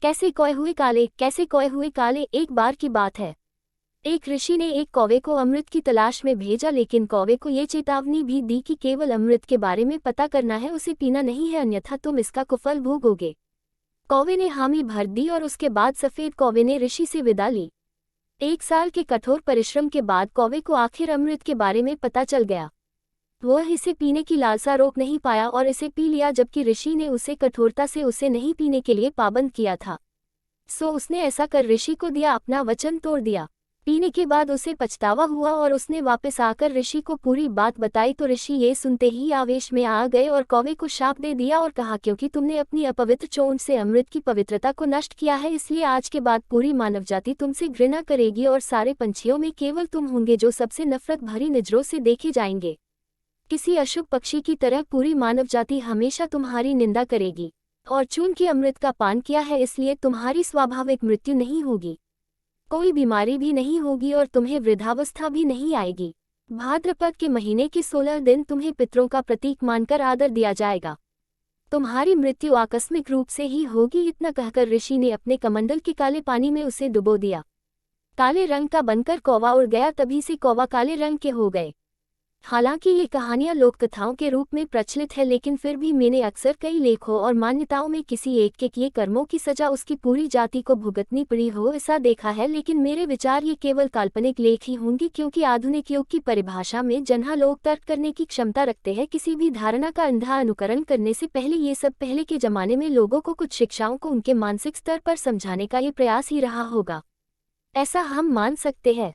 कैसे खोए हुए काले। एक बार की बात है, एक ऋषि ने एक कौवे को अमृत की तलाश में भेजा, लेकिन कौवे को ये चेतावनी भी दी कि केवल अमृत के बारे में पता करना है, उसे पीना नहीं है, अन्यथा तुम इसका कुफल भोगोगे। कौवे ने हामी भर दी और उसके बाद सफेद कौवे ने ऋषि से विदा ली। 1 साल के कठोर परिश्रम के बाद कौवे को आखिर अमृत के बारे में पता चल गया। वह इसे पीने की लालसा रोक नहीं पाया और इसे पी लिया, जबकि ऋषि ने उसे कठोरता से उसे नहीं पीने के लिए पाबंद किया था। सो उसने ऐसा कर ऋषि को दिया, अपना वचन तोड़ दिया। पीने के बाद उसे पछतावा हुआ और उसने वापस आकर ऋषि को पूरी बात बताई, तो ऋषि ये सुनते ही आवेश में आ गए और कौवे को शाप दे दिया और कहा, क्योंकि तुमने अपनी अपवित्र चोंच से अमृत की पवित्रता को नष्ट किया है, इसलिए आज के बाद पूरी मानव जाति तुमसे घृणा करेगी और सारे पंछियों में केवल तुम होंगे जो सबसे नफरत भरी नजरों से देखे जाएंगे। किसी अशुभ पक्षी की तरह पूरी मानव जाति हमेशा तुम्हारी निंदा करेगी। और चूंकि अमृत का पान किया है, इसलिए तुम्हारी स्वाभाविक मृत्यु नहीं होगी, कोई बीमारी भी नहीं होगी और तुम्हें वृद्धावस्था भी नहीं आएगी। भाद्रपद के महीने के 16 दिन तुम्हें पितरों का प्रतीक मानकर आदर दिया जाएगा। तुम्हारी मृत्यु आकस्मिक रूप से ही होगी। इतना कहकर ऋषि ने अपने कमंडल के काले पानी में उसे डुबो दिया। काले रंग का बनकर कौवा उड़ गया, तभी से कौवा काले रंग के हो गए। हालांकि ये कहानियां लोककथाओं के रूप में प्रचलित है, लेकिन फिर भी मैंने अक्सर कई लेखों और मान्यताओं में किसी एक के किए कर्मों की सजा उसकी पूरी जाति को भुगतनी पड़ी हो ऐसा देखा है। लेकिन मेरे विचार ये केवल काल्पनिक लेख ही होंगे, क्योंकि आधुनिक युग की परिभाषा में जहाँ लोग तर्क करने की क्षमता रखते हैं, किसी भी धारणा का अंधा अनुकरण करने से पहले ये सब पहले के जमाने में लोगों को कुछ शिक्षाओं को उनके मानसिक स्तर पर समझाने का ये प्रयास ही रहा होगा, ऐसा हम मान सकते हैं।